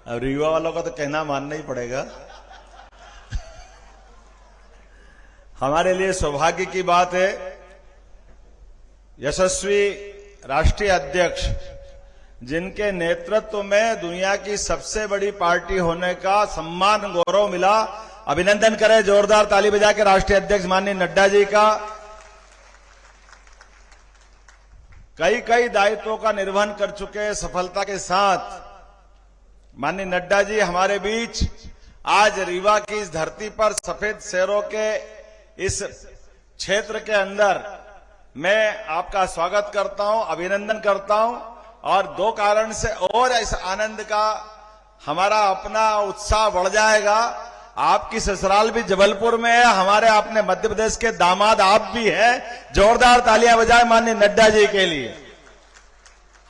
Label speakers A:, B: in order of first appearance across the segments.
A: अब रीवा वालों का तो कहना मानना ही पड़ेगा। हमारे लिए सौभाग्य की बात है, यशस्वी राष्ट्रीय अध्यक्ष जिनके नेतृत्व में दुनिया की सबसे बड़ी पार्टी होने का सम्मान गौरव मिला। अभिनंदन करें जोरदार ताली बजा के राष्ट्रीय अध्यक्ष माननीय नड्डा जी का। कई दायित्वों का निर्वहन कर चुके सफलता के साथ माननीय नड्डा जी हमारे बीच आज रीवा की इस धरती पर सफेद शेरों के इस क्षेत्र के अंदर मैं आपका स्वागत करता हूं, अभिनंदन करता हूं। और दो कारण से और इस आनंद का हमारा अपना उत्साह बढ़ जाएगा। आपकी ससुराल भी जबलपुर में है, हमारे अपने मध्य प्रदेश के दामाद आप भी हैं। जोरदार तालियां बजाएं माननीय नड्डा जी के लिए।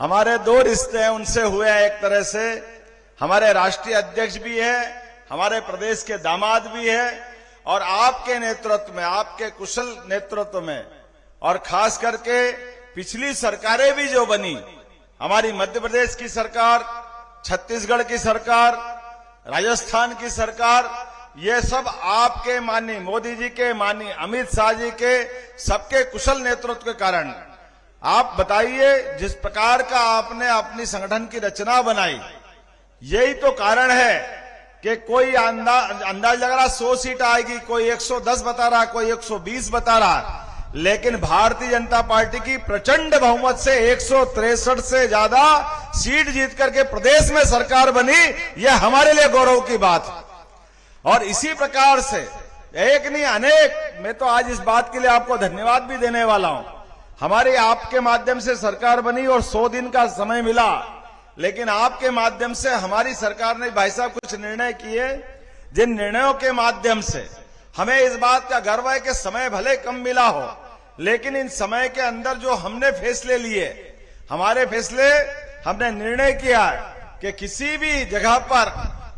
A: हमारे दो रिश्ते हैं, उनसे हुए हैं एक तरह से। हमारे राष्ट्रीय अध्यक्ष भी है, हमारे प्रदेश के दामाद भी है। और आपके नेतृत्व में, आपके कुशल नेतृत्व में, और खास करके पिछली सरकारें भी जो बनी, हमारी मध्य प्रदेश की सरकार, छत्तीसगढ़ की सरकार, राजस्थान की सरकार, ये सब आपके माननीय मोदी जी के, माननीय अमित शाह जी के, सबके कुशल नेतृत्व के कारण। आप बताइए, जिस प्रकार का आपने अपनी संगठन की रचना बनाई, यही तो कारण है कि कोई अंदाज लग रहा 100 सीट आएगी, कोई 110 बता रहा, कोई 120 बता रहा, लेकिन भारतीय जनता पार्टी की प्रचंड बहुमत से 163 से ज्यादा सीट जीत करके प्रदेश में सरकार बनी। यह हमारे लिए गौरव की बात है। और इसी प्रकार से एक नहीं अनेक, मैं तो आज इस बात के लिए आपको धन्यवाद भी देने वाला हूं। हमारे आपके माध्यम से सरकार बनी और 100 दिन का समय मिला, लेकिन आपके माध्यम से हमारी सरकार ने भाई साहब कुछ निर्णय किए, जिन निर्णयों के माध्यम से हमें इस बात का गर्व है कि समय भले कम मिला हो, लेकिन इन समय के अंदर जो हमने फैसले लिए, हमारे फैसले, हमने निर्णय किया कि किसी भी जगह पर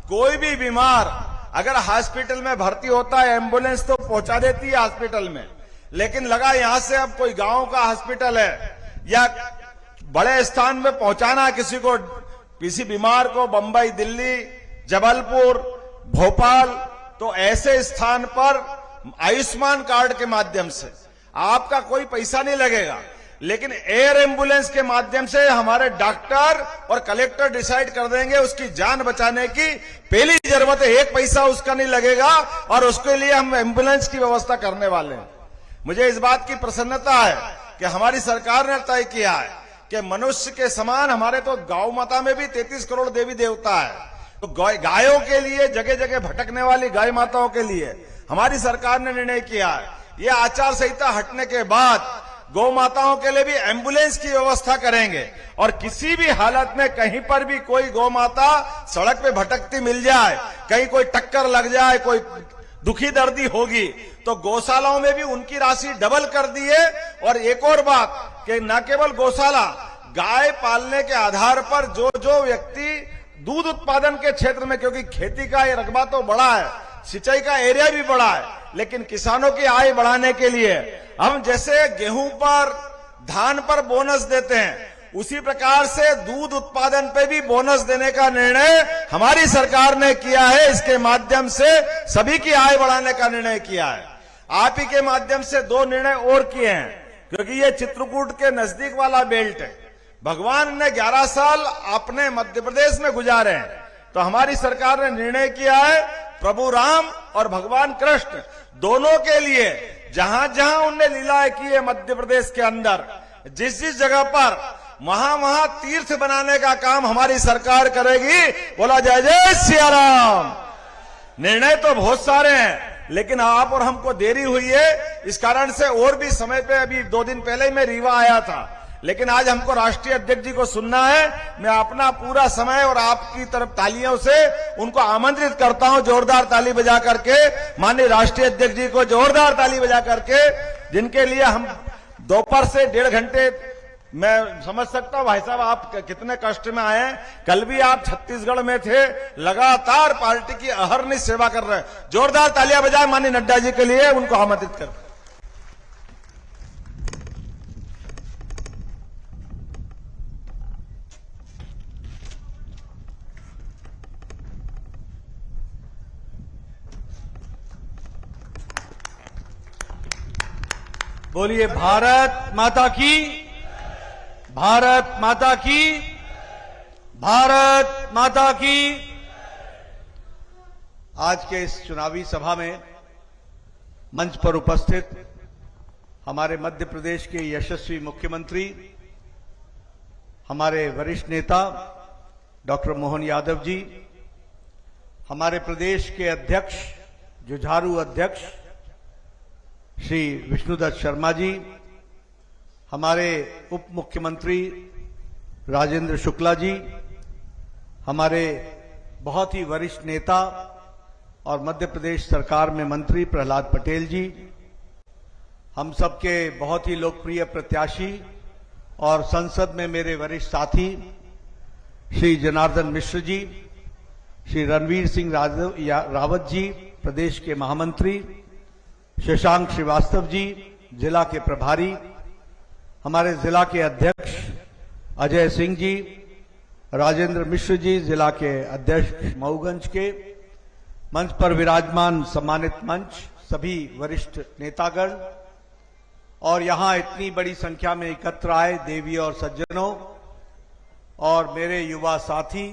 A: कोई भी बीमार अगर हॉस्पिटल में भर्ती होता है, एम्बुलेंस तो पहुंचा देती है हॉस्पिटल में, लेकिन लगा यहां से अब कोई गांव का हॉस्पिटल है या बड़े स्थान में पहुंचाना किसी बीमार को बंबई, दिल्ली, जबलपुर, भोपाल, तो ऐसे स्थान पर आयुष्मान कार्ड के माध्यम से आपका कोई पैसा नहीं लगेगा, लेकिन एयर एम्बुलेंस के माध्यम से हमारे डॉक्टर और कलेक्टर डिसाइड कर देंगे उसकी जान बचाने की पहली जरूरत है, एक पैसा उसका नहीं लगेगा, और उसके लिए हम एम्बुलेंस की व्यवस्था करने वाले हैं। मुझे इस बात की प्रसन्नता है कि हमारी सरकार ने तय किया है कि मनुष्य के समान हमारे तो गौ माता में भी 33 करोड़ देवी देवता है, तो गायों के लिए, जगह जगह भटकने वाली गाय माताओं के लिए हमारी सरकार ने निर्णय किया है। ये आचार संहिता हटने के बाद गौ माताओं के लिए भी एम्बुलेंस की व्यवस्था करेंगे, और किसी भी हालत में कहीं पर भी कोई गौ माता सड़क पे भटकती मिल जाए, कहीं कोई टक्कर लग जाए, कोई दुखी दर्दी होगी, तो गौशालाओं में भी उनकी राशि डबल कर दी है। और एक और बात कि न केवल गौशाला, गाय पालने के आधार पर जो व्यक्ति दूध उत्पादन के क्षेत्र में, क्योंकि खेती का ये रकबा तो बड़ा है, सिंचाई का एरिया भी बड़ा है, लेकिन किसानों की आय बढ़ाने के लिए हम जैसे गेहूं पर, धान पर बोनस देते हैं, उसी प्रकार से दूध उत्पादन पे भी बोनस देने का निर्णय हमारी सरकार ने किया है। इसके माध्यम से सभी की आय बढ़ाने का निर्णय किया है। आप ही के माध्यम से दो निर्णय और किए हैं, क्योंकि ये चित्रकूट के नजदीक वाला बेल्ट है। भगवान ने 11 साल अपने मध्य प्रदेश में गुजारे हैं, तो हमारी सरकार ने निर्णय किया है प्रभु राम और भगवान कृष्ण दोनों के लिए जहां जहां उनने लीलाएं की है मध्य प्रदेश के अंदर, जिस जिस जगह पर वहां तीर्थ बनाने का काम हमारी सरकार करेगी। बोला जय जय सिया राम। निर्णय तो बहुत सारे हैं, लेकिन आप और हमको देरी हुई है, इस कारण से और भी समय पे, अभी 2 दिन पहले मैं रीवा आया था, लेकिन आज हमको राष्ट्रीय अध्यक्ष जी को सुनना है। मैं अपना पूरा समय और आपकी तरफ तालियों से उनको आमंत्रित करता हूं, जोरदार ताली बजा करके माननीय राष्ट्रीय अध्यक्ष जी को जोरदार ताली बजा करके, जिनके लिए हम दोपहर से 1.5 घंटे, मैं समझ सकता हूं भाई साहब आप कितने कष्ट में आए हैं। कल भी आप छत्तीसगढ़ में थे, लगातार पार्टी की अहर्निश सेवा कर रहे हैं। जोरदार तालियां बजाएं माननीय नड्डा जी के लिए, उनको आमंत्रित कर।
B: बोलिए भारत माता की, भारत माता की, भारत माता की। आज के इस चुनावी सभा में मंच पर उपस्थित हमारे मध्य प्रदेश के यशस्वी मुख्यमंत्री, हमारे वरिष्ठ नेता डॉक्टर मोहन यादव जी, हमारे प्रदेश के अध्यक्ष, जुझारू अध्यक्ष श्री विष्णुदत्त शर्मा जी, हमारे उप मुख्यमंत्री राजेंद्र शुक्ला जी, हमारे बहुत ही वरिष्ठ नेता और मध्य प्रदेश सरकार में मंत्री प्रहलाद पटेल जी, हम सबके बहुत ही लोकप्रिय प्रत्याशी और संसद में मेरे वरिष्ठ साथी श्री जनार्दन मिश्र जी, श्री रणवीर सिंह रावत जी प्रदेश के महामंत्री, शशांक श्रीवास्तव जी जिला के प्रभारी, हमारे जिला के अध्यक्ष अजय सिंह जी, राजेंद्र मिश्र जी जिला के अध्यक्ष मऊगंज के, मंच पर विराजमान सम्मानित मंच, सभी वरिष्ठ नेतागण और यहां इतनी बड़ी संख्या में एकत्र आए देवी और सज्जनों और मेरे युवा साथी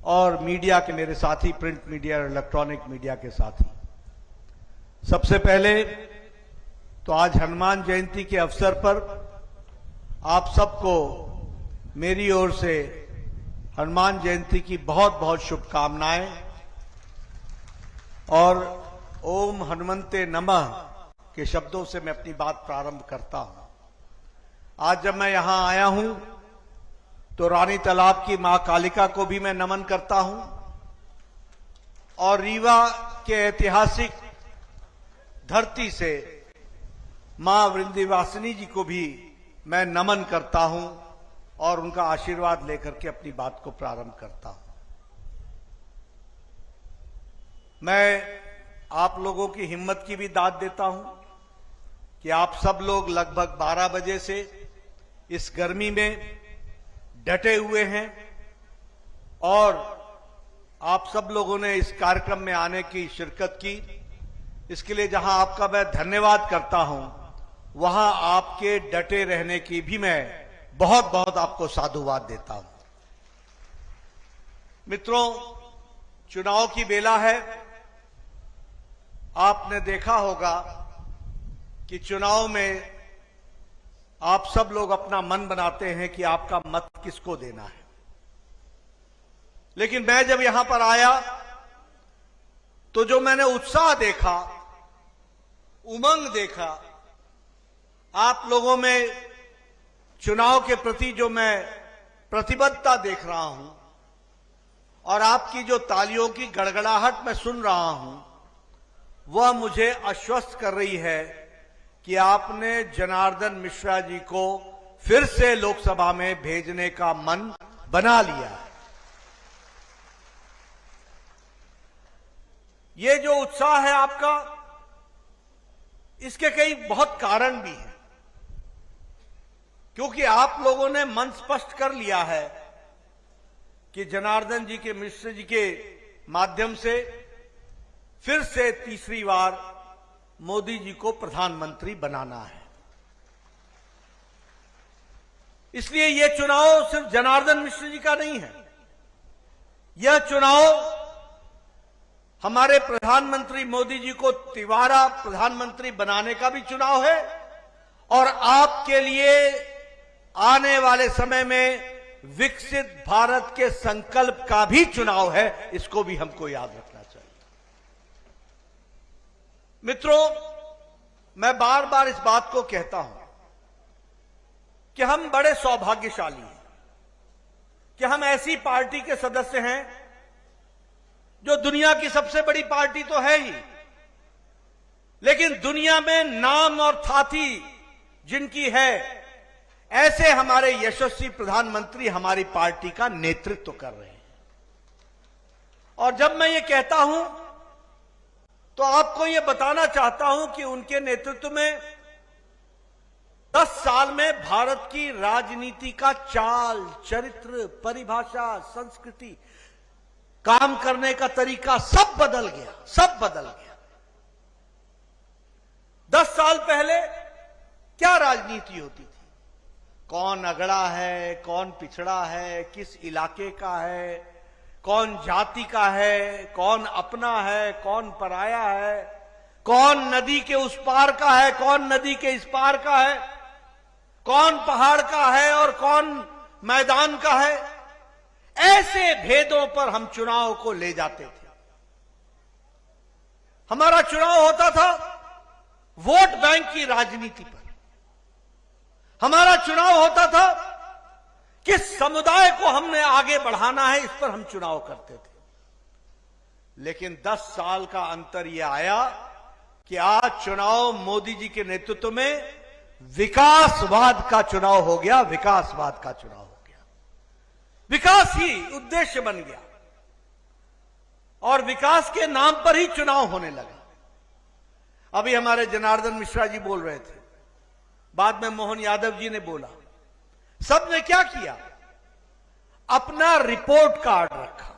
B: और मीडिया के मेरे साथी, प्रिंट मीडिया और इलेक्ट्रॉनिक मीडिया के साथी, सबसे पहले तो आज हनुमान जयंती के अवसर पर आप सबको मेरी ओर से हनुमान जयंती की बहुत बहुत शुभकामनाएं और ओम हनुमंते नमः के शब्दों से मैं अपनी बात प्रारंभ करता हूं। आज जब मैं यहां आया हूं तो रानी तालाब की मां कालिका को भी मैं नमन करता हूं और रीवा के ऐतिहासिक धरती से मां वृंदावासिनी जी को भी मैं नमन करता हूं और उनका आशीर्वाद लेकर के अपनी बात को प्रारंभ करता हूं। मैं आप लोगों की हिम्मत की भी दाद देता हूं कि आप सब लोग लगभग 12 बजे से इस गर्मी में डटे हुए हैं और आप सब लोगों ने इस कार्यक्रम में आने की शिरकत की। इसके लिए जहां आपका मैं धन्यवाद करता हूं, वहां आपके डटे रहने की भी मैं बहुत बहुत आपको साधुवाद देता हूं। मित्रों, चुनाव की बेला है। आपने देखा होगा कि चुनाव में आप सब लोग अपना मन बनाते हैं कि आपका मत किसको देना है, लेकिन मैं जब यहां पर आया तो जो मैंने उत्साह देखा, उमंग देखा, आप लोगों में चुनाव के प्रति जो मैं प्रतिबद्धता देख रहा हूं और आपकी जो तालियों की गड़गड़ाहट मैं सुन रहा हूं, वह मुझे आश्वस्त कर रही है कि आपने जनार्दन मिश्रा जी को फिर से लोकसभा में भेजने का मन बना लिया है। ये जो उत्साह है आपका, इसके कई बहुत कारण भी हैं, क्योंकि आप लोगों ने मन स्पष्ट कर लिया है कि जनार्दन जी के मिश्र जी के माध्यम से फिर से तीसरी बार मोदी जी को प्रधानमंत्री बनाना है। इसलिए यह चुनाव सिर्फ जनार्दन मिश्र जी का नहीं है, यह चुनाव हमारे प्रधानमंत्री मोदी जी को तिबारा प्रधानमंत्री बनाने का भी चुनाव है और आपके लिए आने वाले समय में विकसित भारत के संकल्प का भी चुनाव है। इसको भी हमको याद रखना चाहिए। मित्रों, मैं बार बार इस बात को कहता हूं कि हम बड़े सौभाग्यशाली हैं कि हम ऐसी पार्टी के सदस्य हैं जो दुनिया की सबसे बड़ी पार्टी तो है ही, लेकिन दुनिया में नाम और ख्याति जिनकी है, ऐसे हमारे यशस्वी प्रधानमंत्री हमारी पार्टी का नेतृत्व कर रहे हैं। और जब मैं ये कहता हूं तो आपको ये बताना चाहता हूं कि उनके नेतृत्व में 10 साल में भारत की राजनीति का चाल, चरित्र, परिभाषा, संस्कृति, काम करने का तरीका सब बदल गया, सब बदल गया। 10 साल पहले क्या राजनीति होती थी? कौन अगड़ा है, कौन पिछड़ा है, किस इलाके का है, कौन जाति का है, कौन अपना है, कौन पराया है, कौन नदी के उस पार का है, कौन नदी के इस पार का है, कौन पहाड़ का है और कौन मैदान का है। ऐसे भेदों पर हम चुनाव को ले जाते थे। हमारा चुनाव होता था वोट बैंक की राजनीति पर। हमारा चुनाव होता था किस समुदाय को हमने आगे बढ़ाना है, इस पर हम चुनाव करते थे। लेकिन 10 साल का अंतर यह आया कि आज चुनाव मोदी जी के नेतृत्व में विकासवाद का चुनाव हो गया। विकासवाद का चुनाव हो गया, विकास ही उद्देश्य बन गया और विकास के नाम पर ही चुनाव होने लगा। अभी हमारे जनार्दन मिश्रा जी बोल रहे थे, बाद में मोहन यादव जी ने बोला, सबने क्या किया? अपना रिपोर्ट कार्ड रखा।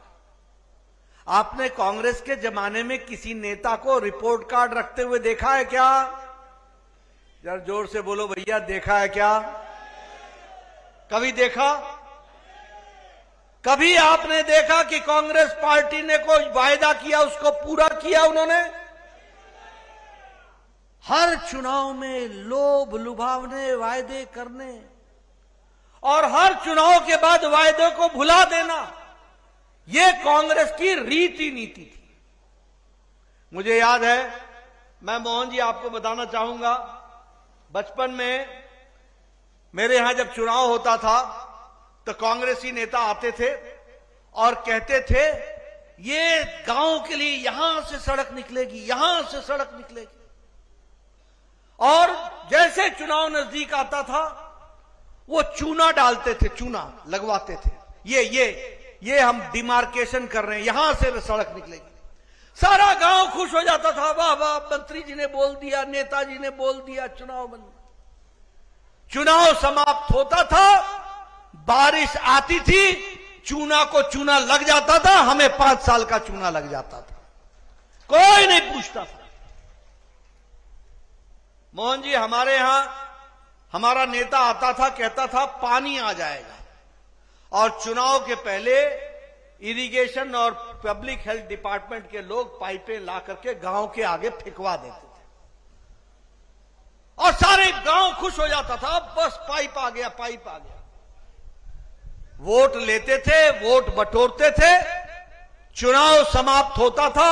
B: आपने कांग्रेस के जमाने में किसी नेता को रिपोर्ट कार्ड रखते हुए देखा है क्या? जरा जोर से बोलो भैया, देखा है क्या? कभी देखा? कभी आपने देखा कि कांग्रेस पार्टी ने कोई वायदा किया उसको पूरा किया उन्होंने? हर चुनाव में लोभ लुभावने, वायदे करने और हर चुनाव के बाद वायदे को भुला देना, यह कांग्रेस की रीति नीति थी। मुझे याद है, मैं मोहन जी आपको बताना चाहूंगा, बचपन में मेरे यहां जब चुनाव होता था तो कांग्रेसी नेता आते थे और कहते थे ये गांव के लिए यहां से सड़क निकलेगी, यहां से सड़क निकलेगी। और जैसे चुनाव नजदीक आता था वो चूना डालते थे, चूना लगवाते थे, ये हम डिमार्केशन कर रहे हैं, यहां से सड़क निकलेगी। सारा गांव खुश हो जाता था, वाह वाह, मंत्री जी ने बोल दिया, नेताजी ने बोल दिया, चुनाव बन गया। चुनाव समाप्त होता था, बारिश आती थी, चूना को चूना लग जाता था, हमें 5 साल का चूना लग जाता था, कोई नहीं पूछता था। मोहन जी, हमारे यहां हमारा नेता आता था, कहता था पानी आ जाएगा, और चुनाव के पहले इरिगेशन और पब्लिक हेल्थ डिपार्टमेंट के लोग पाइपें ला करके गांव के आगे फेंकवा देते थे और सारे गांव खुश हो जाता था, बस पाइप आ गया, पाइप आ गया। वोट लेते थे, वोट बटोरते थे, चुनाव समाप्त होता था,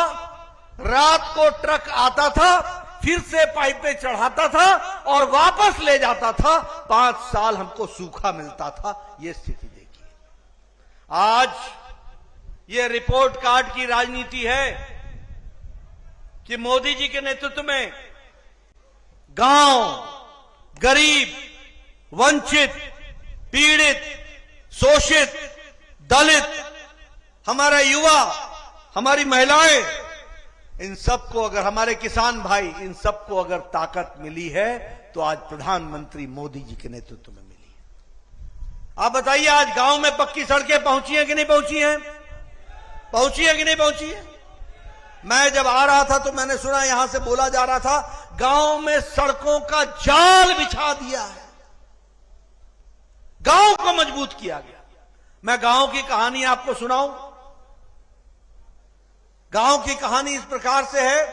B: रात को ट्रक आता था, फिर से पाइपें चढ़ाता था और वापस ले जाता था। 5 साल हमको सूखा मिलता था। यह स्थिति देखिए। आज यह रिपोर्ट कार्ड की राजनीति है कि मोदी जी के नेतृत्व में गांव, गरीब, वंचित, पीड़ित, शोषित, दलित, हमारा युवा, हमारी महिलाएं, इन सबको अगर, हमारे किसान भाई, इन सबको अगर ताकत मिली है तो आज प्रधानमंत्री मोदी जी के नेतृत्व में मिली है। आप बताइए, आज गांव में पक्की सड़कें पहुंची हैं कि नहीं पहुंची हैं? पहुंची है कि नहीं पहुंची है? मैं जब आ रहा था तो मैंने सुना, यहां से बोला जा रहा था, गांव में सड़कों का जाल बिछा दिया है, गांव को मजबूत किया गया। मैं गांव की कहानी आपको सुनाऊं। गांव की कहानी इस प्रकार से है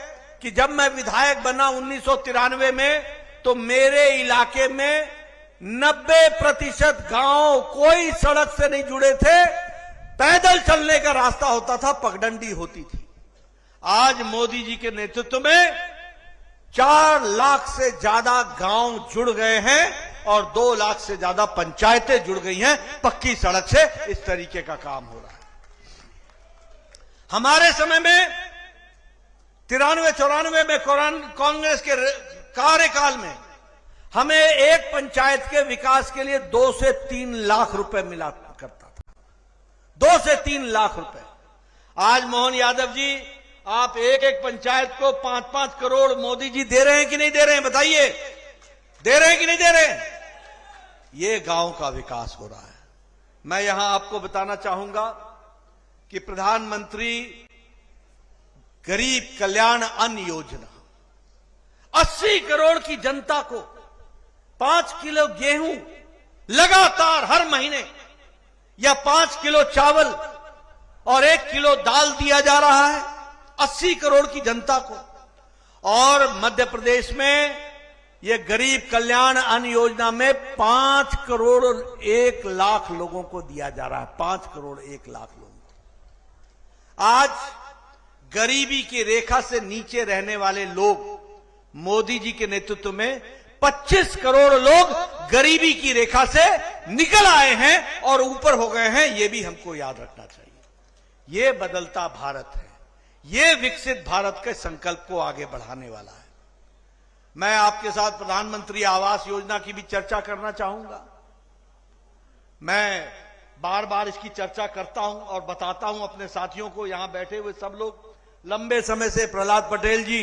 B: कि जब मैं विधायक बना 1993 में, तो मेरे इलाके में 90% गांव कोई सड़क से नहीं जुड़े थे, पैदल चलने का रास्ता होता था, पगडंडी होती थी। आज मोदी जी के नेतृत्व में 4 लाख से ज्यादा गांव जुड़ गए हैं और 2 लाख से ज्यादा पंचायतें जुड़ गई हैं पक्की सड़क से। इस तरीके का काम हो रहा है। हमारे समय में 93-94 में कांग्रेस के कार्यकाल में हमें एक पंचायत के विकास के लिए 2 से 3 लाख रुपए मिला करता था, 2 से 3 लाख रुपए। आज मोहन यादव जी, आप एक पंचायत को 5-5 करोड़ मोदी जी दे रहे हैं कि नहीं दे रहे हैं? बताइए, दे रहे हैं कि नहीं दे रहे हैं? ये गांव का विकास हो रहा है। मैं यहां आपको बताना चाहूंगा कि प्रधानमंत्री गरीब कल्याण अन्न योजना 80 करोड़ की जनता को 5 किलो गेहूं लगातार हर महीने या 5 किलो चावल और 1 किलो दाल दिया जा रहा है 80 करोड़ की जनता को। और मध्य प्रदेश में यह गरीब कल्याण अन्न योजना में 5 करोड़ 1 लाख लोगों को दिया जा रहा है। 5 करोड़ 1 लाख लोगों को। आज गरीबी की रेखा से नीचे रहने वाले लोग मोदी जी के नेतृत्व में 25 करोड़ लोग गरीबी की रेखा से निकल आए हैं और ऊपर हो गए हैं। यह भी हमको याद रखना चाहिए। यह बदलता भारत है, यह विकसित भारत के संकल्प को आगे बढ़ाने वाला है। मैं आपके साथ प्रधानमंत्री आवास योजना की भी चर्चा करना चाहूंगा। मैं बार बार इसकी चर्चा करता हूं और बताता हूं अपने साथियों को, यहां बैठे हुए सब लोग लंबे समय से, प्रहलाद पटेल जी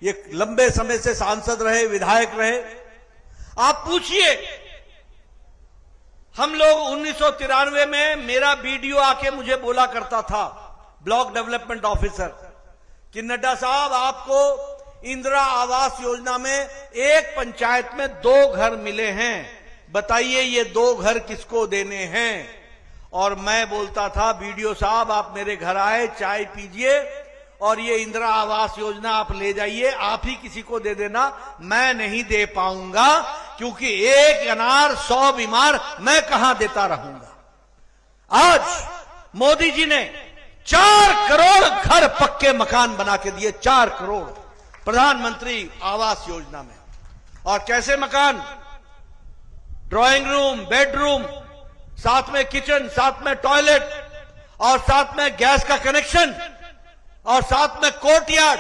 B: ये लंबे समय से सांसद रहे, विधायक रहे। आप पूछिए, हम लोग 1993 में मेरा बीडीओ आके मुझे बोला करता था, ब्लॉक डेवलपमेंट ऑफिसर, कि नड्डा साहब आपको इंदिरा आवास योजना में एक पंचायत में 2 घर मिले हैं, बताइए ये 2 घर किसको देने हैं। और मैं बोलता था, बीडीओ साहब आप मेरे घर आए, चाय पीजिए और ये इंदिरा आवास योजना आप ले जाइए, आप ही किसी को दे देना, मैं नहीं दे पाऊंगा, क्योंकि एक अनार 100 बीमार मैं कहां देता रहूंगा। आज मोदी जी ने 4 करोड़ घर पक्के मकान बना के दिए, 4 करोड़ प्रधानमंत्री आवास योजना में। और कैसे मकान? ड्राइंग रूम, बेडरूम, साथ में किचन, साथ में टॉयलेट और साथ में गैस का कनेक्शन और साथ में कोर्टयार्ड,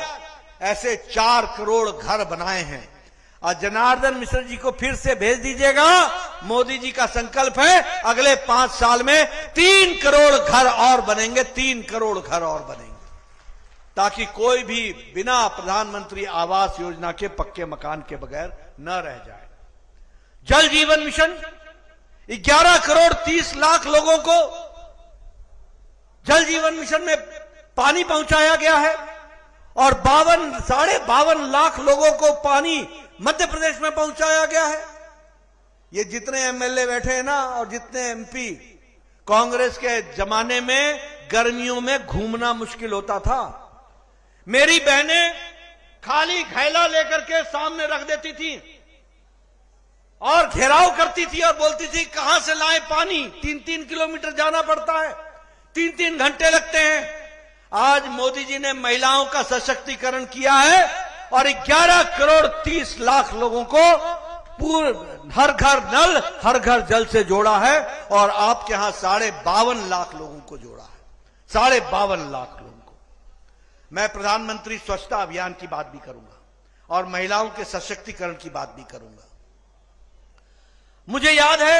B: ऐसे 4 करोड़ घर बनाए हैं। और जनार्दन मिश्र जी को फिर से भेज दीजिएगा, मोदी जी का संकल्प है अगले 5 साल में 3 करोड़ घर और बनेंगे, 3 करोड़ घर और बनेंगे, ताकि कोई भी बिना प्रधानमंत्री आवास योजना के पक्के मकान के बगैर न रह जाए। जल जीवन मिशन, 11 करोड़ 30 लाख लोगों को जल जीवन मिशन में पानी पहुंचाया गया है और 52 लाख लोगों को पानी मध्य प्रदेश में पहुंचाया गया है। ये जितने एमएलए बैठे हैं ना और जितने एमपी, कांग्रेस के जमाने में गर्मियों में घूमना मुश्किल होता था। मेरी बहनें खाली थैला लेकर के सामने रख देती थी और घेराव करती थी और बोलती थी कहां से लाएं पानी, 3-3 किलोमीटर जाना पड़ता है, 3-3 घंटे लगते हैं। आज मोदी जी ने महिलाओं का सशक्तिकरण किया है और 11 करोड़ 30 लाख लोगों को हर घर नल, हर घर जल से जोड़ा है। और आपके यहां 52.5 लाख लोगों को जोड़ा है, 52.5 लाख लोगों को। मैं प्रधानमंत्री स्वच्छता अभियान की बात भी करूंगा और महिलाओं के सशक्तिकरण की बात भी करूंगा। मुझे याद है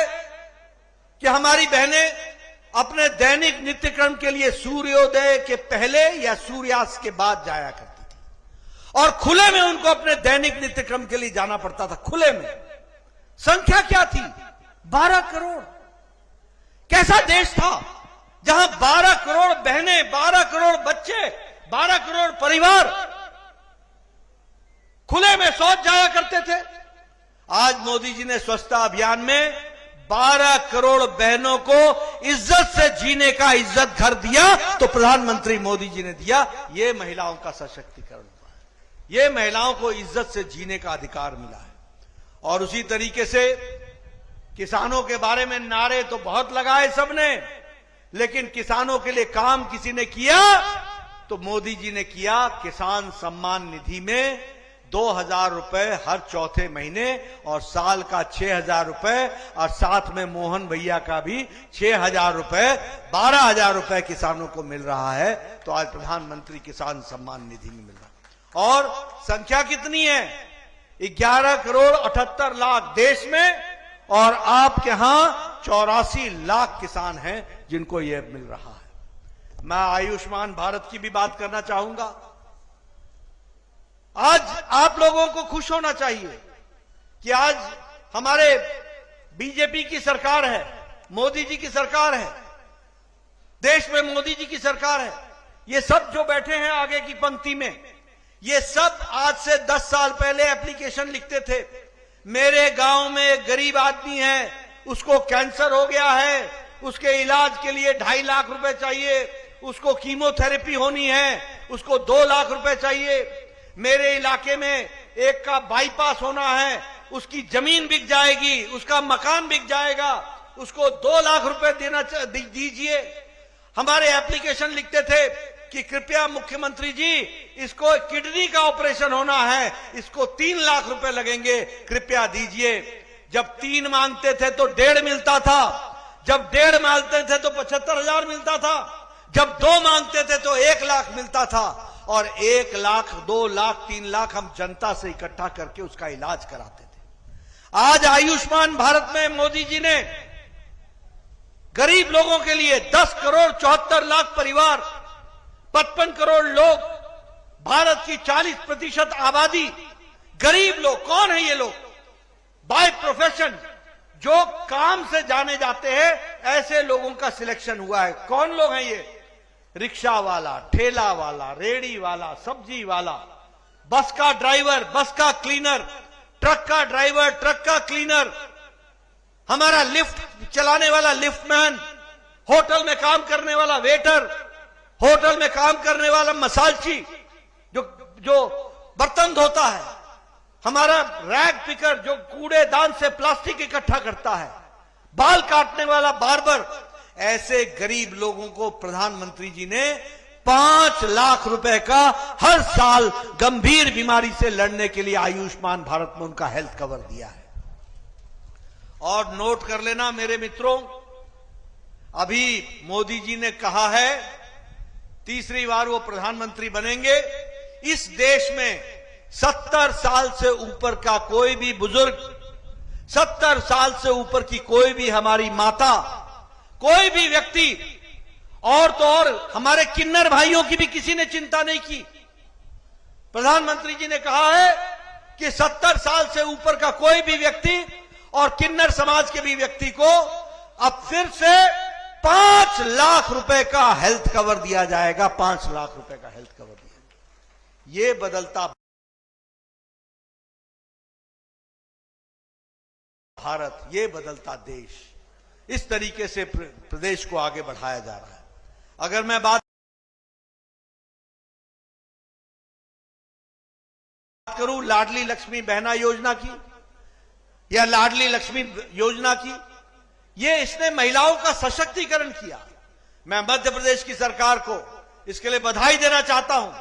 B: कि हमारी बहनें अपने दैनिक नित्यक्रम के लिए सूर्योदय के पहले या सूर्यास्त के बाद जाया करती थी और खुले में उनको अपने दैनिक नित्यक्रम के लिए जाना पड़ता था। खुले में संख्या क्या थी? 12 करोड़। कैसा देश था जहां 12 करोड़ बहनें, 12 करोड़ बच्चे, 12 करोड़ परिवार खुले में शौच जाया करते थे। आज मोदी जी ने स्वच्छता अभियान में 12 करोड़ बहनों को इज्जत से जीने का इज्जत घर दिया, तो प्रधानमंत्री मोदी जी ने दिया। ये महिलाओं का सशक्तिकरण हुआ है, ये महिलाओं को इज्जत से जीने का अधिकार मिला है। और उसी तरीके से किसानों के बारे में नारे तो बहुत लगाए सबने, लेकिन किसानों के लिए काम किसी ने किया तो मोदी जी ने किया। किसान सम्मान निधि में 2,000 रुपए हर चौथे महीने और साल का 6,000 रुपए और साथ में मोहन भैया का भी 6,000 रुपए, 12,000 रुपए किसानों को मिल रहा है। तो आज प्रधानमंत्री किसान सम्मान निधि में मिल रहा है। और संख्या कितनी है? 11 करोड़ 78 लाख देश में, और आपके यहां 84 लाख किसान हैं जिनको यह मिल रहा है। मैं आयुष्मान भारत की भी बात करना चाहूंगा। आज आप लोगों को खुश होना चाहिए कि आज हमारे बीजेपी की सरकार है, मोदी जी की सरकार है, देश में मोदी जी की सरकार है। ये सब जो बैठे हैं आगे की पंक्ति में, ये सब आज से 10 साल पहले एप्लीकेशन लिखते थे मेरे गांव में एक गरीब आदमी है, उसको कैंसर हो गया है, उसके इलाज के लिए 2.5 लाख रुपए चाहिए, उसको कीमोथेरेपी होनी है, उसको 2 लाख रुपए चाहिए। मेरे इलाके में एक का बाईपास होना है, उसकी जमीन बिक जाएगी, उसका मकान बिक जाएगा, उसको 2 लाख रुपए देना दीजिए। हमारे एप्लीकेशन लिखते थे कि कृपया मुख्यमंत्री जी, इसको किडनी का ऑपरेशन होना है, इसको 3 लाख रुपए लगेंगे, कृपया दीजिए। जब 3 मांगते थे तो 1.5 मिलता था, जब 1.5 मांगते थे तो 75,000 मिलता था, जब 2 मांगते थे तो 1 लाख मिलता था। और 1 लाख, 2 लाख, 3 लाख हम जनता से इकट्ठा करके उसका इलाज कराते थे। आज आयुष्मान भारत में मोदी जी ने गरीब लोगों के लिए 10 करोड़ 74 लाख परिवार, 55 करोड़ लोग, भारत की 40% आबादी गरीब लोग। कौन है ये लोग? बाय प्रोफेशन, जो काम से जाने जाते हैं, ऐसे लोगों का सिलेक्शन हुआ है। कौन लोग हैं ये? रिक्शा वाला, ठेला वाला, रेड़ी वाला, सब्जी वाला, बस का ड्राइवर, बस का क्लीनर, ट्रक का ड्राइवर, ट्रक का क्लीनर, हमारा लिफ्ट चलाने वाला लिफ्टमैन, होटल में काम करने वाला वेटर, होटल में काम करने वाला मसालची जो बर्तन धोता है, हमारा रैग पिकर जो कूड़ेदान से प्लास्टिक इकट्ठा करता है, बाल काटने वाला बार्बर, ऐसे गरीब लोगों को प्रधानमंत्री जी ने 5 लाख रुपए का हर साल गंभीर बीमारी से लड़ने के लिए आयुष्मान भारत में उनका हेल्थ कवर दिया है। और नोट कर लेना मेरे मित्रों, अभी मोदी जी ने कहा है तीसरी बार वो प्रधानमंत्री बनेंगे। इस देश में 70 साल से ऊपर का कोई भी बुजुर्ग, 70 साल से ऊपर की कोई भी हमारी माता, कोई भी व्यक्ति, और तो और हमारे किन्नर भाइयों की भी किसी ने चिंता नहीं की। प्रधानमंत्री जी ने कहा है कि 70 साल से ऊपर का कोई भी व्यक्ति और किन्नर समाज के भी व्यक्ति को अब फिर से 5 लाख रुपए का हेल्थ कवर दिया जाएगा। 5 लाख रुपए का हेल्थ कवर दिया जाएगा। ये बदलता भारत, ये बदलता देश, इस तरीके से प्रदेश को आगे बढ़ाया जा रहा है। अगर मैं बात करूं लाडली लक्ष्मी बहना योजना की या लाडली लक्ष्मी योजना की, ये इसने महिलाओं का सशक्तिकरण किया। मैं मध्य प्रदेश की सरकार को इसके लिए बधाई देना चाहता हूं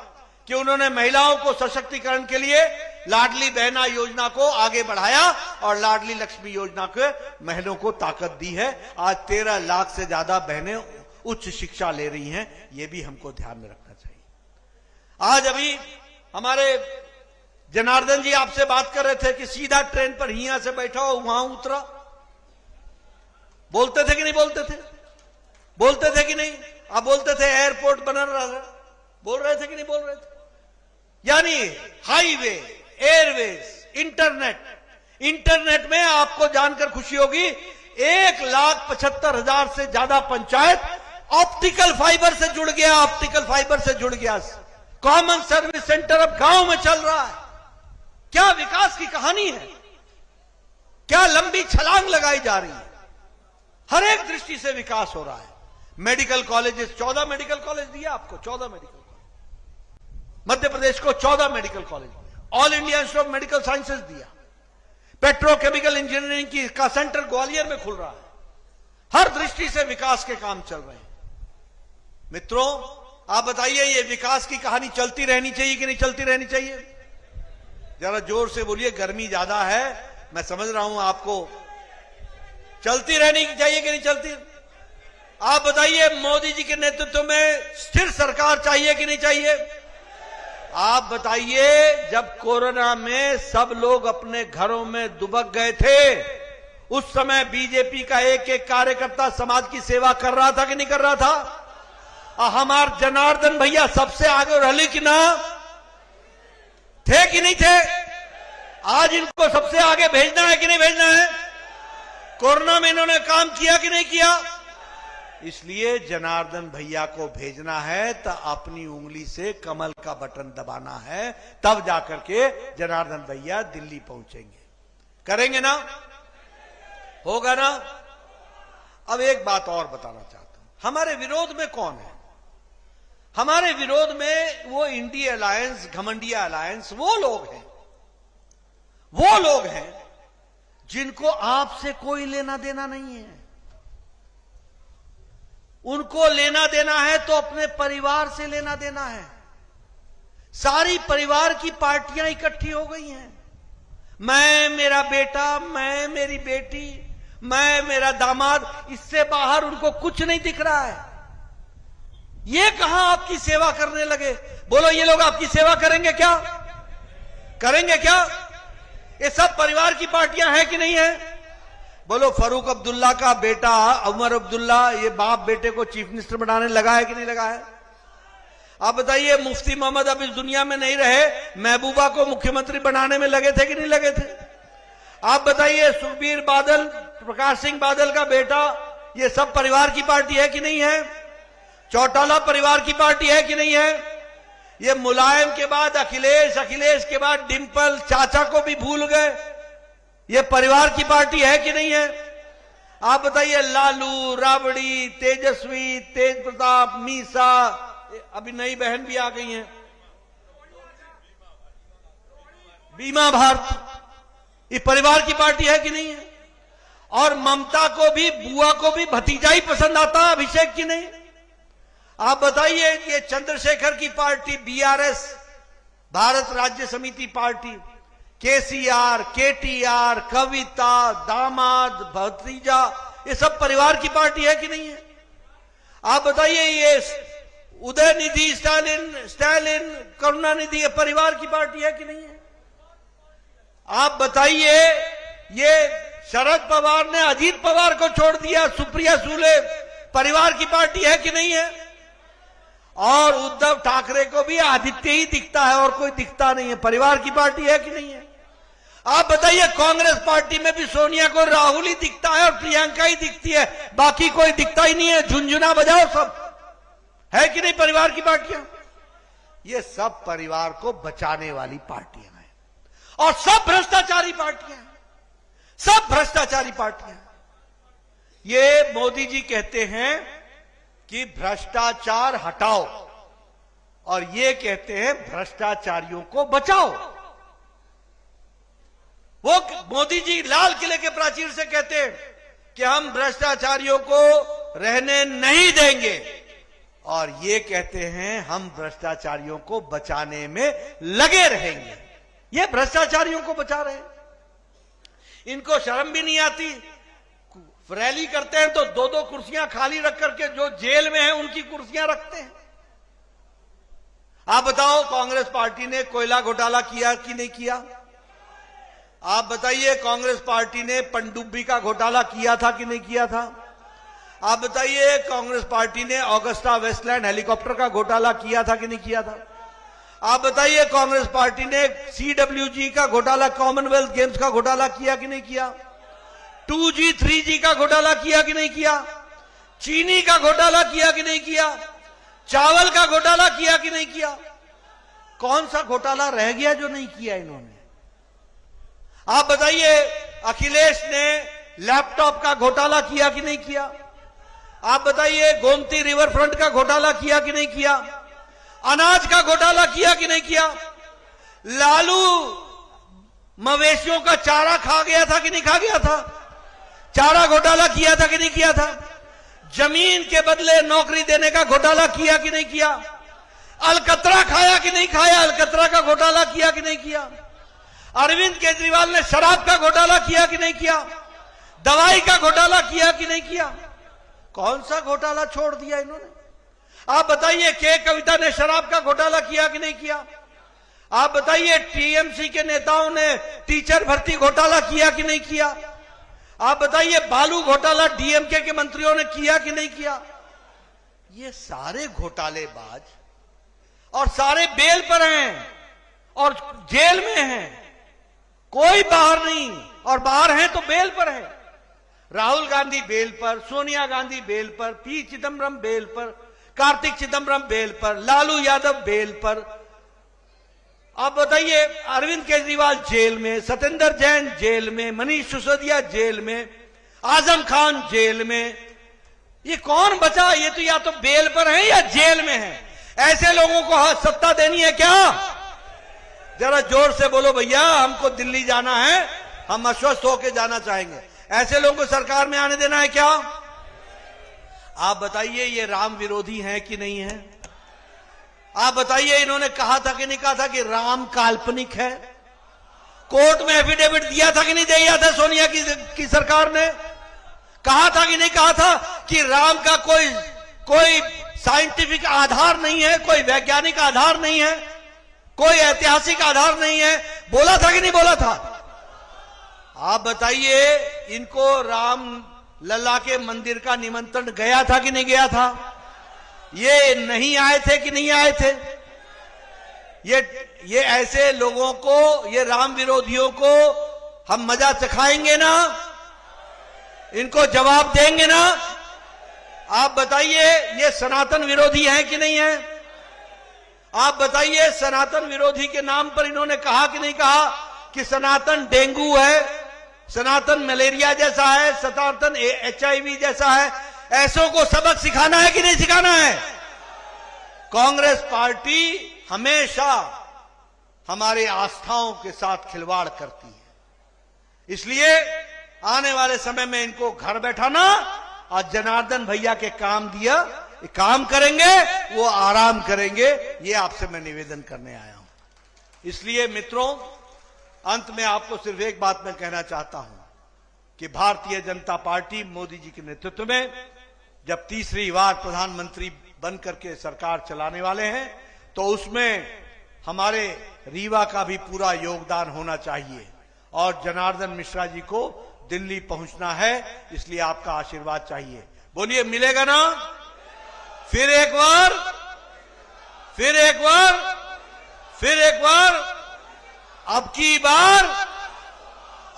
B: कि उन्होंने महिलाओं को सशक्तिकरण के लिए लाडली बहना योजना को आगे बढ़ाया और लाडली लक्ष्मी योजना के बहनों को ताकत दी है। आज 13 लाख से ज्यादा बहनें उच्च शिक्षा ले रही हैं, ये भी हमको ध्यान में रखना चाहिए। आज अभी हमारे जनार्दन जी आपसे बात कर रहे थे कि सीधा ट्रेन पर हिया से बैठा हो वहां उतरा। बोलते थे कि नहीं बोलते थे? बोलते थे कि नहीं? आप बोलते थे एयरपोर्ट बना रहा है, बोल रहे थे कि नहीं बोल रहे थे? यानी हाईवे, एयरवेज, इंटरनेट में आपको जानकर खुशी होगी 1,75,000 से ज्यादा पंचायत ऑप्टिकल फाइबर से जुड़ गया, ऑप्टिकल फाइबर से जुड़ गया। कॉमन सर्विस सेंटर अब गांव में चल रहा है। क्या विकास की कहानी है, क्या लंबी छलांग लगाई जा रही है। हर एक दृष्टि से विकास हो रहा है। मेडिकल कॉलेजेस, 14 मेडिकल कॉलेज दिया आपको, 14 मेडिकल कॉलेज मध्य प्रदेश को, 14 medical college, all India institute of medical sciences दिया। पेट्रोकेमिकल इंजीनियरिंग की का सेंटर ग्वालियर में खुल रहा है। हर दृष्टि से विकास के काम चल रहे हैं। मित्रों, आप बताइए, ये विकास की कहानी चलती रहनी चाहिए कि नहीं चलती रहनी चाहिए? जरा जोर से बोलिए, गर्मी ज्यादा है, मैं समझ रहा हूं आपको। चलती रहनी चाहिए कि नहीं चलती? आप बताइए, मोदी जी के नेतृत्व में स्थिर सरकार चाहिए कि नहीं चाहिए? आप बताइए, जब कोरोना में सब लोग अपने घरों में दुबक गए थे, उस समय बीजेपी का एक एक कार्यकर्ता समाज की सेवा कर रहा था कि नहीं कर रहा था? हमार जनार्दन भैया सबसे आगे रहे कि ना थे कि नहीं थे? आज इनको सबसे आगे भेजना है कि नहीं भेजना है? कोरोना में इन्होंने काम किया कि नहीं किया? इसलिए जनार्दन भैया को भेजना है तो अपनी उंगली से कमल का बटन दबाना है, तब जाकर के जनार्दन भैया दिल्ली पहुंचेंगे। करेंगे ना? होगा ना? अब एक बात और बताना चाहता हूं, हमारे विरोध में कौन है? हमारे विरोध में वो इंडी अलायंस, घमंडिया अलायंस, वो लोग हैं जिनको आपसे कोई लेना देना नहीं है। उनको लेना देना है तो अपने परिवार से लेना देना है। सारी परिवार की पार्टियां इकट्ठी हो गई हैं। मैं, मेरा बेटा, मैं, मेरी बेटी, मैं, मेरा दामाद, इससे बाहर उनको कुछ नहीं दिख रहा है। ये कहां आपकी सेवा करने लगे? बोलो, ये लोग आपकी सेवा करेंगे क्या? करेंगे क्या? ये सब परिवार की पार्टियां हैं कि नहीं है? बोलो, फारूक अब्दुल्ला का बेटा उमर अब्दुल्ला, ये बाप बेटे को चीफ मिनिस्टर बनाने लगा है कि नहीं लगा है? आप बताइए, मुफ्ती मोहम्मद अब इस दुनिया में नहीं रहे, महबूबा को मुख्यमंत्री बनाने में लगे थे कि नहीं लगे थे? आप बताइए, सुखबीर बादल, प्रकाश सिंह बादल का बेटा, ये सब परिवार की पार्टी है कि नहीं है? चौटाला परिवार की पार्टी है कि नहीं है? ये मुलायम के बाद अखिलेश, अखिलेश के बाद डिंपल, चाचा को भी भूल गए। ये परिवार की पार्टी है कि नहीं है? आप बताइए, लालू, राबड़ी, तेजस्वी, तेज प्रताप, मीसा, अभी नई बहन भी आ गई हैं, बीमा भारत, ये परिवार की पार्टी है कि नहीं है? और ममता को भी, बुआ को भी भतीजा ही पसंद आता है, अभिषेक की नहीं। आप बताइए, ये चंद्रशेखर की पार्टी बीआरएस, भारत राज्य समिति पार्टी, केसीआर, केटीआर, कविता, दामाद, भतीजा, ये सब परिवार की पार्टी है कि नहीं है? आप बताइए, ये उदयनिधि, स्टालिन, करुणानिधि, ये परिवार की पार्टी है कि नहीं है? आप बताइए, ये शरद पवार ने अजीत पवार को छोड़ दिया, सुप्रिया सुले, परिवार की पार्टी है कि नहीं है? और उद्धव ठाकरे को भी आदित्य ही दिखता है और कोई दिखता नहीं है, परिवार की पार्टी है कि नहीं है? आप बताइए, कांग्रेस पार्टी में भी सोनिया को राहुल ही दिखता है और प्रियंका ही दिखती है, बाकी कोई दिखता ही नहीं है। झुंझुना बजाओ, सब है कि नहीं परिवार की पार्टियां? ये सब परिवार को बचाने वाली पार्टियां हैं और सब भ्रष्टाचारी पार्टियां हैं, सब भ्रष्टाचारी पार्टियां। ये मोदी जी कहते हैं कि भ्रष्टाचार हटाओ और ये कहते हैं भ्रष्टाचारियों को बचाओ। वो मोदी जी लाल किले के प्राचीर से कहते हैं कि हम भ्रष्टाचारियों को रहने नहीं देंगे और ये कहते हैं हम भ्रष्टाचारियों को बचाने में लगे रहेंगे। ये भ्रष्टाचारियों को बचा रहे हैं, इनको शर्म भी नहीं आती। रैली करते हैं तो दो दो कुर्सियां खाली रख करके जो जेल में हैं उनकी कुर्सियां रखते हैं। आप बताओ, कांग्रेस पार्टी ने कोयला घोटाला किया कि नहीं किया? आप बताइए, कांग्रेस पार्टी ने पनडुब्बी का घोटाला किया था कि नहीं किया था? आप बताइए, कांग्रेस पार्टी ने ऑगस्टा वेस्टलैंड हेलीकॉप्टर का घोटाला किया था कि नहीं किया था? आप बताइए, कांग्रेस पार्टी ने CWG का घोटाला, कॉमनवेल्थ गेम्स का घोटाला किया कि नहीं किया? 2G 3G का घोटाला किया कि नहीं किया? चीनी का घोटाला किया कि नहीं किया? चावल का घोटाला किया कि नहीं किया? कौन सा घोटाला रह गया जो नहीं किया इन्होंने? आप बताइए, अखिलेश ने लैपटॉप का घोटाला किया कि नहीं किया? आप बताइए, गोमती रिवर फ्रंट का घोटाला किया कि नहीं किया? अनाज का घोटाला किया कि नहीं किया? लालू मवेशियों का चारा खा गया था कि नहीं खा गया था? चारा घोटाला किया था कि नहीं किया था? जमीन के बदले नौकरी देने का घोटाला किया कि नहीं किया? अलकतरा खाया कि नहीं खाया? अलकतरा का घोटाला किया कि नहीं किया? अरविंद केजरीवाल ने शराब का घोटाला किया कि नहीं किया? दवाई का घोटाला किया कि नहीं किया? कौन सा घोटाला छोड़ दिया इन्होंने? आप बताइए, के कविता ने शराब का घोटाला किया कि नहीं किया? आप बताइए, टीएमसी के नेताओं ने टीचर भर्ती घोटाला किया कि नहीं किया? आप बताइए, बालू घोटाला डीएमके के मंत्रियों ने किया कि नहीं किया? ये सारे घोटालेबाज और सारे बेल पर हैं और जेल में हैं, कोई बाहर नहीं, और बाहर हैं तो बेल पर है। राहुल गांधी बेल पर, सोनिया गांधी बेल पर, पी चिदम्बरम बेल पर, कार्तिक चिदम्बरम बेल पर, लालू यादव बेल पर, आप बताइए, अरविंद केजरीवाल जेल में, सत्येंद्र जैन जेल में, मनीष सिसोदिया जेल में, आजम खान जेल में, ये कौन बचा? ये तो या तो बेल पर है या जेल में है। ऐसे लोगों को सत्ता देनी है क्या? जरा जोर से बोलो भैया, हमको दिल्ली जाना है, हम आश्वस्त होकर जाना चाहेंगे। ऐसे लोगों को सरकार में आने देना है क्या? आप बताइए, ये राम विरोधी हैं कि नहीं है? आप बताइए, इन्होंने कहा था कि नहीं कहा था कि राम काल्पनिक है? कोर्ट में एफिडेविट दिया था कि नहीं दिया था सोनिया की सरकार ने? कहा था कि नहीं कहा था कि राम का कोई साइंटिफिक आधार नहीं है, कोई वैज्ञानिक आधार नहीं है, कोई ऐतिहासिक आधार नहीं है? बोला था कि नहीं बोला था? आप बताइए, इनको राम लल्ला के मंदिर का निमंत्रण गया था कि नहीं गया था? ये नहीं आए थे कि नहीं आए थे? ये ऐसे लोगों को, ये राम विरोधियों को हम मजा चखाएंगे ना? इनको जवाब देंगे ना? आप बताइए, ये सनातन विरोधी हैं कि नहीं है? आप बताइए, सनातन विरोधी के नाम पर इन्होंने कहा कि नहीं कहा कि सनातन डेंगू है, सनातन मलेरिया जैसा है, सनातन HIV जैसा है? ऐसों को सबक सिखाना है कि नहीं सिखाना है? कांग्रेस पार्टी हमेशा हमारे आस्थाओं के साथ खिलवाड़ करती है। इसलिए आने वाले समय में इनको घर बैठाना और जनार्दन भैया के काम दिया, काम करेंगे, वो आराम करेंगे, ये आपसे मैं निवेदन करने आया हूं। इसलिए मित्रों, अंत में आपको सिर्फ एक बात मैं कहना चाहता हूं कि भारतीय जनता पार्टी मोदी जी के नेतृत्व में जब तीसरी बार प्रधानमंत्री बन करके सरकार चलाने वाले हैं, तो उसमें हमारे रीवा का भी पूरा योगदान होना चाहिए और जनार्दन मिश्रा जी को दिल्ली पहुंचना है, इसलिए आपका आशीर्वाद चाहिए। बोलिए, मिलेगा ना? फिर एक बार, फिर एक बार, फिर एक बार, अब की बार,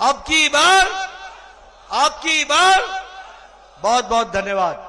B: अब की बार, अब की बार। बहुत बहुत धन्यवाद।